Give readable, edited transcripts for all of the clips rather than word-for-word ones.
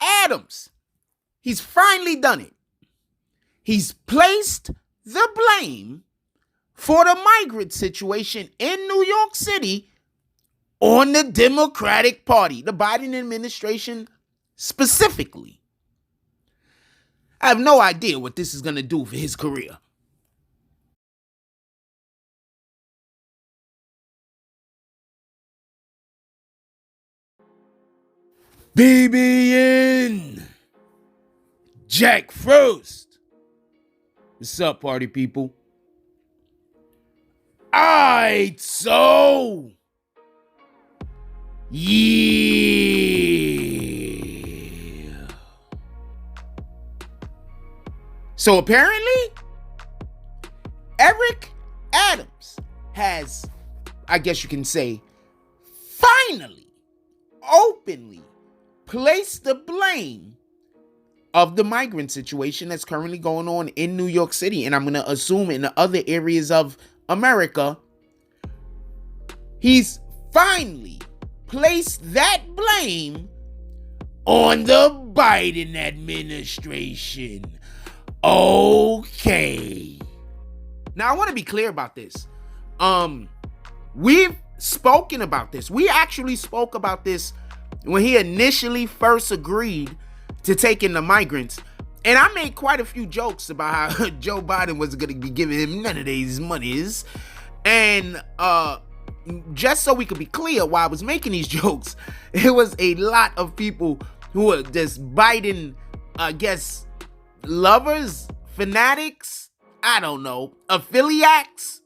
Adams, he's finally done it. He's placed the blame for the migrant situation in New York City on the Democratic Party, the Biden administration specifically. I have no idea what this is going to do for his career. BBN Jack Frost. What's up, party people? Alright, so yeah. So apparently, Eric Adams has, I guess you can say, finally, openly placed the blame of the migrant situation that's currently going on in New York City, and I'm going to assume in the other areas of America. He's finally placed that blame on the Biden administration. Okay. Now, I want to be clear about this. We've spoken about this. We actually spoke about this when he initially first agreed to take in the migrants. And I made quite a few jokes about how Joe Biden was going to be giving him none of these monies. And just so we could be clear, while I was making these jokes, it was a lot of people who were just Biden, I guess, lovers, fanatics, I don't know, affiliates.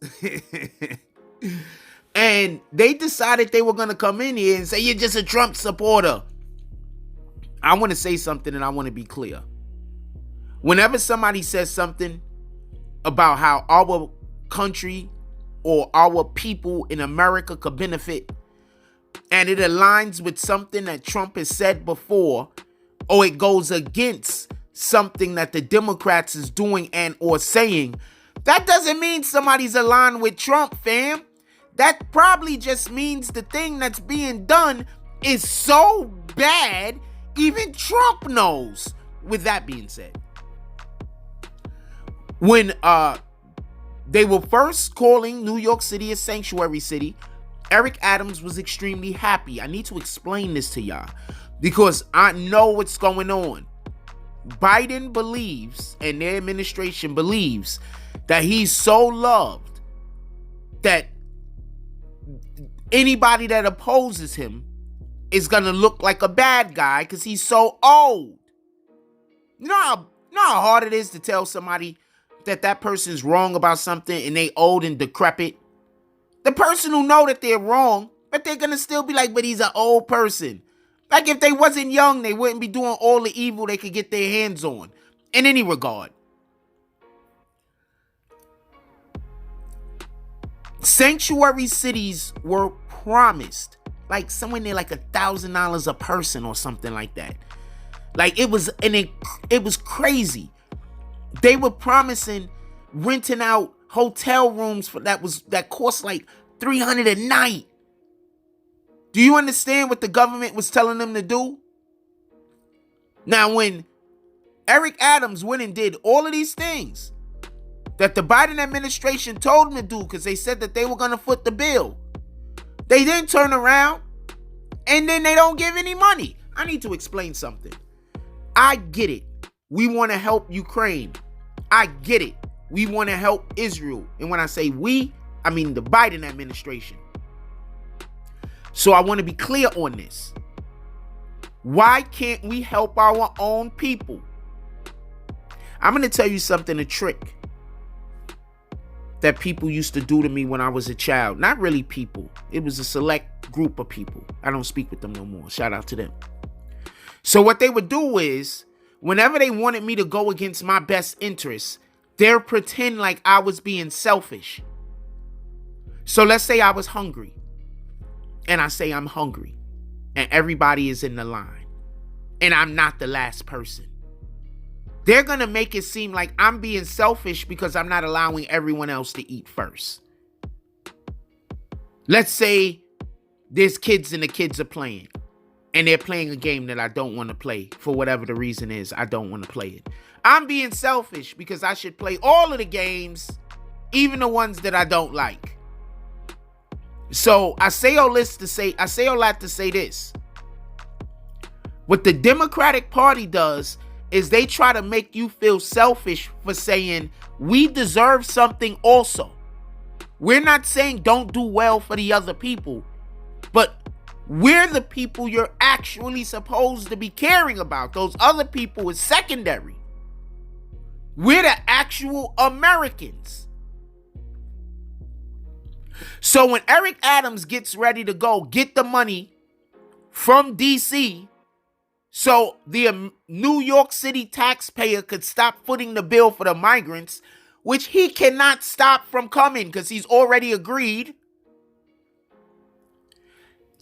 And they decided they were going to come in here and say, you're just a Trump supporter. I want to say something and I want to be clear. Whenever somebody says something about how our country or our people in America could benefit, and it aligns with something that Trump has said before, or it goes against something that the Democrats is doing and or saying, that doesn't mean somebody's aligned with Trump, fam. That probably just means the thing that's being done is so bad, even Trump knows. With that being said, when they were first calling New York City a sanctuary city, Eric Adams was extremely happy. I need to explain this to y'all because I know what's going on. Biden believes, and their administration believes, that he's so loved that anybody that opposes him is going to look like a bad guy because he's so old. You know how hard it is to tell somebody that person's wrong about something and they old and decrepit? The person who know that they're wrong, but they're going to still be like, but he's an old person. Like if they wasn't young, they wouldn't be doing all the evil they could get their hands on in any regard. Sanctuary cities were promised like somewhere near like $1,000 a person or something like that. Like it was crazy. They were promising renting out hotel rooms that cost like $300 a night. Do you understand what the government was telling them to do? Now, when Eric Adams went and did all of these things that the Biden administration told him to do because they said that they were going to foot the bill, they then turn around and then they don't give any money. I need to explain something. I get it. We want to help Ukraine. I get it. We want to help Israel. And when I say we, I mean the Biden administration. So I want to be clear on this. Why can't we help our own people? I'm going to tell you something, a trick that people used to do to me when I was a child. Not really people. It was a select group of people. I don't speak with them no more. Shout out to them. So what they would do is, whenever they wanted me to go against my best interests, they'll pretend like I was being selfish. So let's say I was hungry. And I say I'm hungry. And everybody is in the line. And I'm not the last person. They're going to make it seem like I'm being selfish because I'm not allowing everyone else to eat first. Let's say there's kids and the kids are playing. And they're playing a game that I don't want to play. For whatever the reason is, I don't want to play it. I'm being selfish because I should play all of the games, even the ones that I don't like. So I say all that to say this. What the Democratic Party does is they try to make you feel selfish for saying we deserve something also. We're not saying don't do well for the other people, but we're the people you're actually supposed to be caring about. Those other people is secondary. We're the actual Americans. So when Eric Adams gets ready to go get the money from DC so the New York City taxpayer could stop footing the bill for the migrants, which he cannot stop from coming because he's already agreed,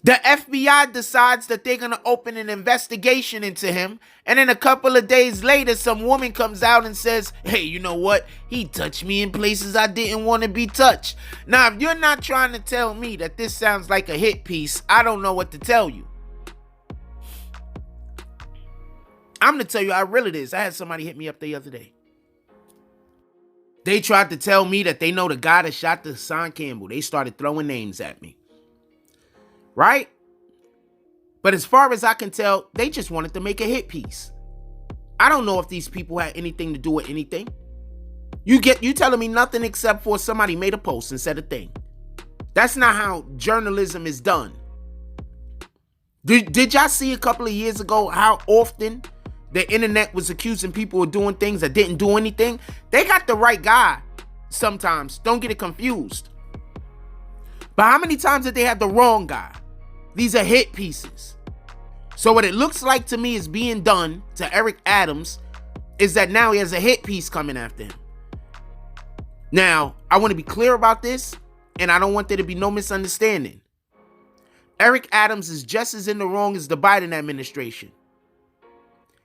the FBI decides that they're going to open an investigation into him. And then a couple of days later, some woman comes out and says, hey, you know what? He touched me in places I didn't want to be touched. Now, if you're not trying to tell me that this sounds like a hit piece, I don't know what to tell you. I'm going to tell you how real it is. I had somebody hit me up the other day. They tried to tell me that they know the guy that shot the Hassan Campbell. They started throwing names at me. Right? But as far as I can tell, they just wanted to make a hit piece. I don't know if these people had anything to do with anything. You telling me nothing except for somebody made a post and said a thing. That's not how journalism is done. Did y'all see a couple of years ago how often the internet was accusing people of doing things that didn't do anything? They got the right guy sometimes. Don't get it confused. But how many times did they have the wrong guy? These are hit pieces. So what it looks like to me is being done to Eric Adams is that now he has a hit piece coming after him. Now, I want to be clear about this, and I don't want there to be no misunderstanding. Eric Adams is just as in the wrong as the Biden administration.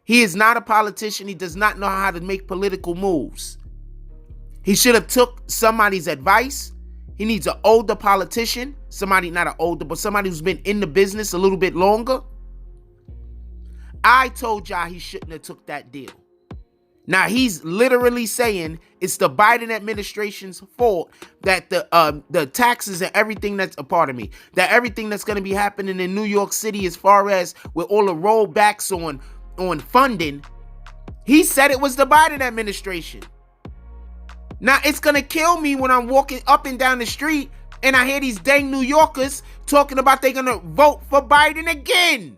He is not a politician. He does not know how to make political moves. He should have took somebody's advice. He needs an older politician, somebody, not an older, but somebody who's been in the business a little bit longer. I told y'all he shouldn't have took that deal. Now he's literally saying it's the Biden administration's fault that the taxes and everything that everything that's going to be happening in New York City as far as with all the rollbacks on funding, he said it was the Biden administration. Now, it's going to kill me when I'm walking up and down the street and I hear these dang New Yorkers talking about they're going to vote for Biden again.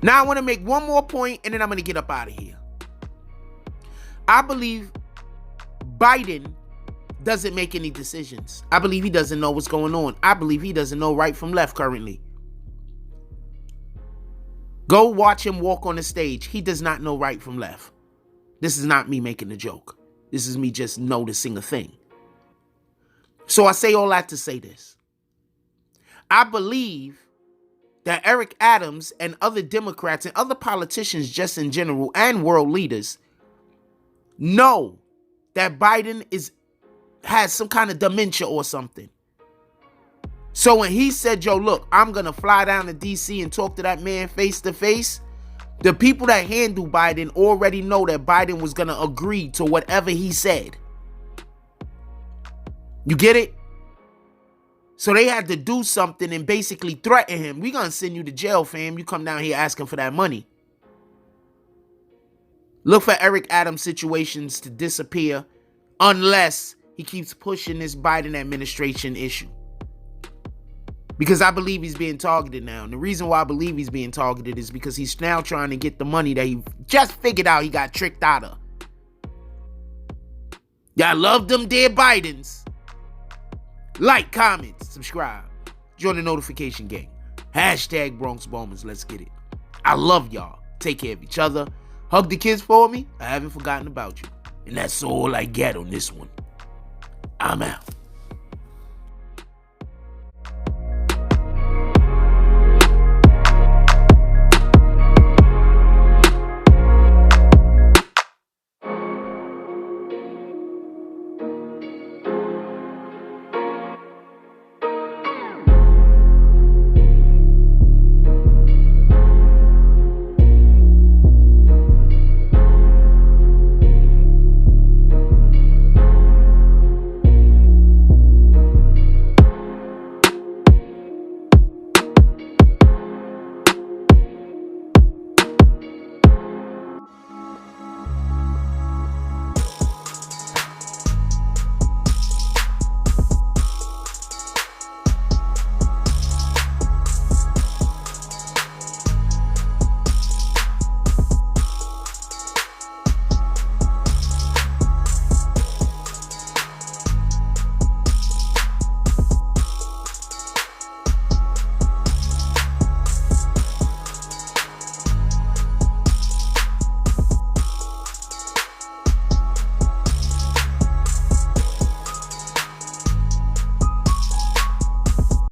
Now, I want to make one more point and then I'm going to get up out of here. I believe Biden doesn't make any decisions. I believe he doesn't know what's going on. I believe he doesn't know right from left currently. Go watch him walk on the stage. He does not know right from left. This is not me making a joke. This is me just noticing a thing. So I say all that to say this. I believe that Eric Adams and other Democrats and other politicians just in general and world leaders know that Biden has some kind of dementia or something. So when he said, yo, look, I'm going to fly down to DC and talk to that man face to face, the people that handle Biden already know that Biden was going to agree to whatever he said. You get it? So they had to do something and basically threaten him. We're going to send you to jail, fam. You come down here asking for that money. Look for Eric Adams situations to disappear unless he keeps pushing this Biden administration issue. Because I believe he's being targeted now. And the reason why I believe he's being targeted is because he's now trying to get the money that he just figured out he got tricked out of. Y'all love them dear Bidens. Like, comment, subscribe. Join the notification gang. Hashtag Bronx Bombers. Let's get it. I love y'all. Take care of each other. Hug the kids for me. I haven't forgotten about you. And that's all I get on this one. I'm out.